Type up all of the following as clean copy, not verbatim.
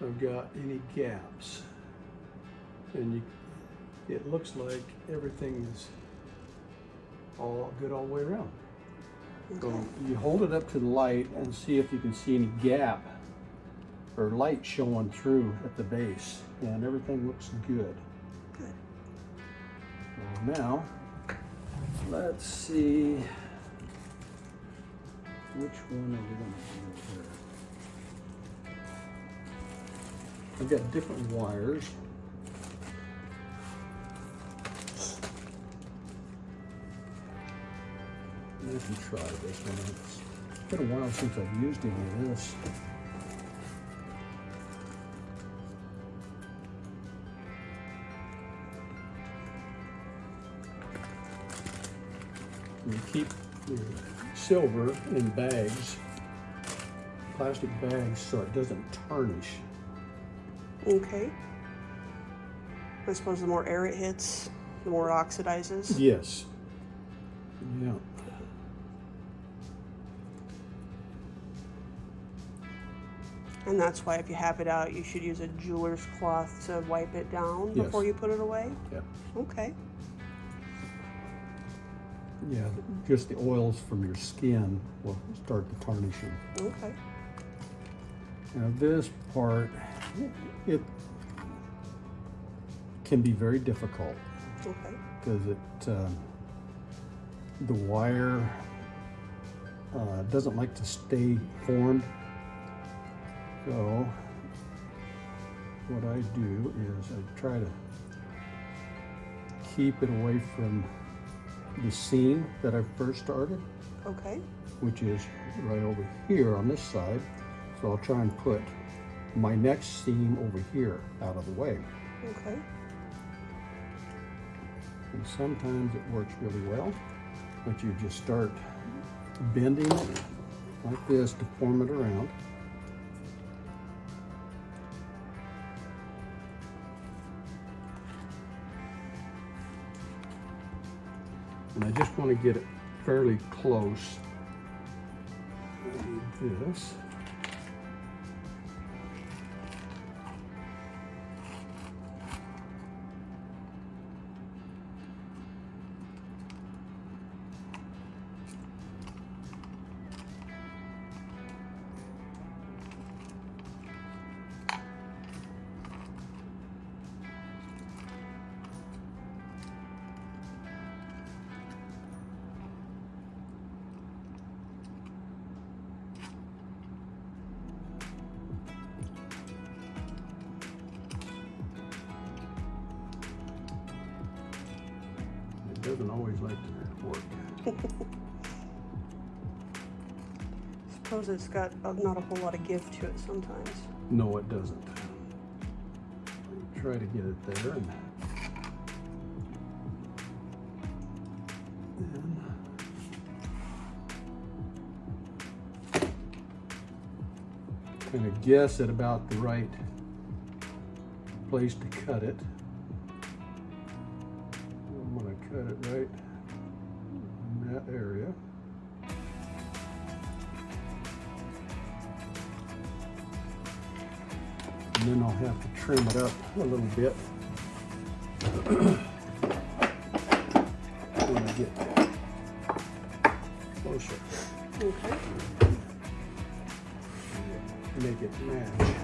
I've got any gaps. And it looks like everything is all good all the way around. Okay. So you hold it up to the light and see if you can see any gap or light showing through at the base, and everything looks good. Good. So now, let's see which one are we going to do here. I've got different wires. I can try this one. It's been a while since I've used any of this. You keep your silver in bags, plastic bags, so it doesn't tarnish. Okay. I suppose the more air it hits, the more it oxidizes. Yes. Yeah. And that's why if you have it out, you should use a jeweler's cloth to wipe it down Yes. before you put it away? Yeah. Okay. Yeah, just the oils from your skin will start the tarnishing. Okay. Now this part, it can be very difficult Okay. because the wire doesn't like to stay formed. So what I do is I try to keep it away from the seam that I first started, Okay. which is right over here on this side. So I'll try and put my next seam over here out of the way. Okay. And sometimes it works really well, but you just start bending it like this to form it around. And I just want to get it fairly close. I need this. It doesn't always like to work. Suppose it's got not a whole lot of give to it sometimes. No, it doesn't. Try to get it there and kind of guess at about the right place to cut it. I'm going to cut it right in that area. And then I'll have to trim it up a little bit when I get closer. Okay. Make it match.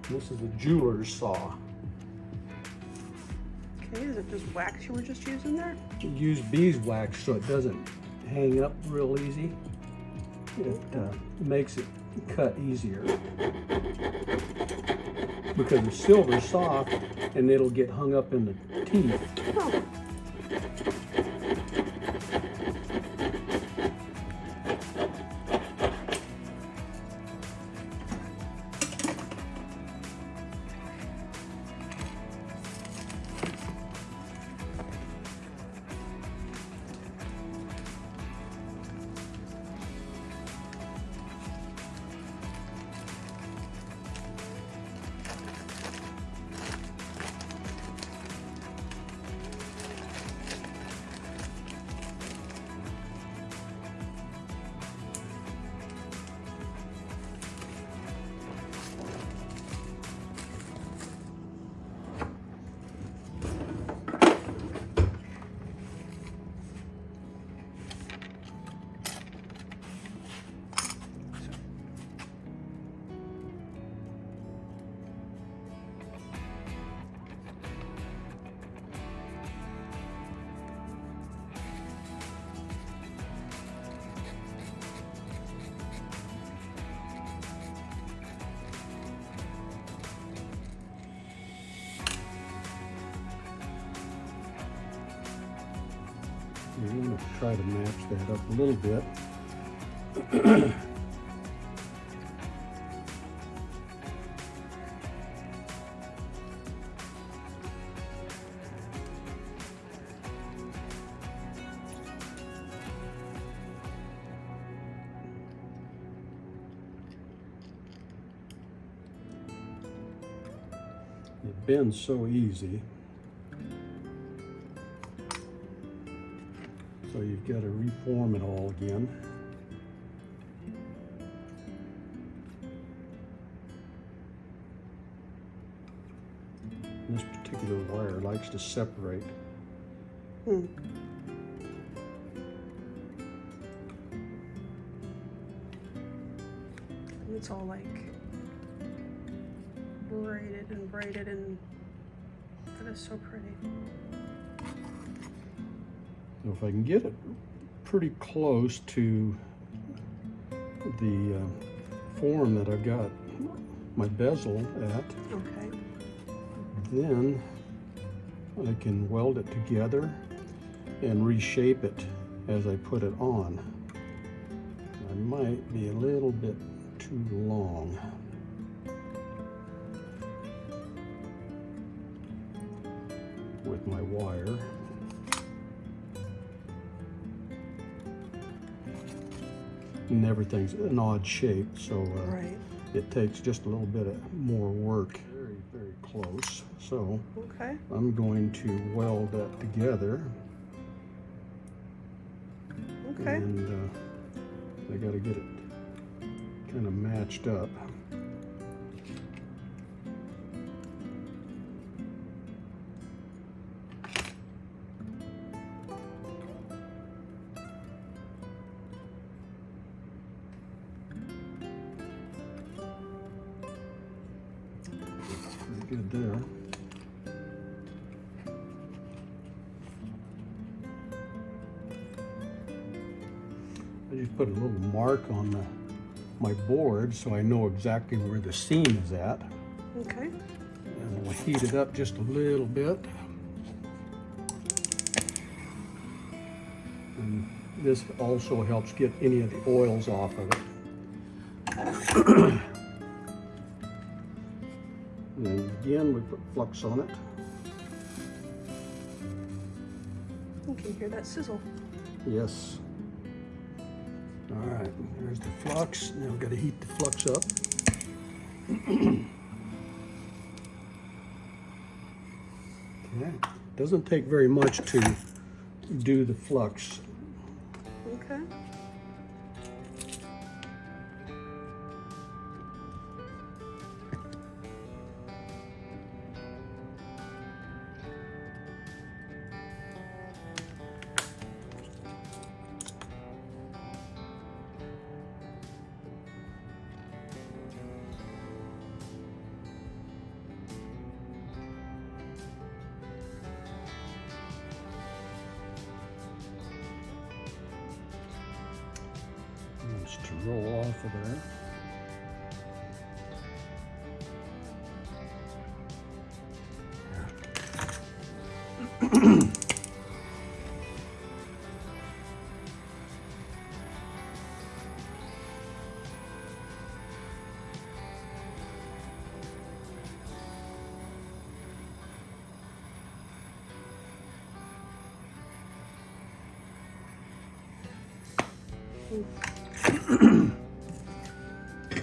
This is a jeweler's saw. Okay, is it just wax you were just using there? You use beeswax so it doesn't hang up real easy. It makes it cut easier. Because the silver's soft and it'll get hung up in the teeth. Oh. I'm going to try to match that up a little bit. It bends so easy. So you've got to reform it all again. This particular wire likes to separate. It's all like braided and that is so pretty. So if I can get it pretty close to the form that I've got my bezel at, Okay. then I can weld it together and reshape it as I put it on. I might be a little bit too long. With my wire. And everything's an odd shape, so Right. it takes just a little bit more work. Very, very close. So Okay. I'm going to weld that together. Okay. And I got to get it kind of matched up. Pretty good there. I just put a little mark on my board so I know exactly where the seam is at. Okay. And we'll heat it up just a little bit. And this also helps get any of the oils off of it. And again, we put flux on it. You can hear that sizzle. Yes. All right, there's the flux. Now we've got to heat the flux up. Okay. Doesn't take very much to do the flux. Okay. Just to roll off of there.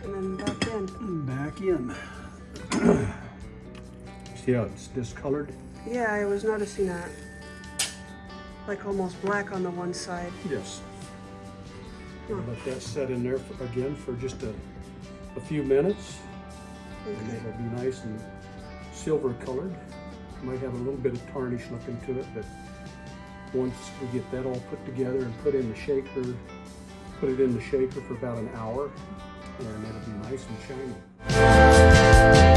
And then back in. Back in. See how it's discolored? Yeah, I was noticing that. Like almost black on the one side. Yes. Huh. Let that set in there again for just a few minutes. And Okay. it'll be nice and silver colored. Might have a little bit of tarnish looking to it, but once we get that all put together and put in the shaker, put it in the shaker for about an hour, and it'll be nice and shiny.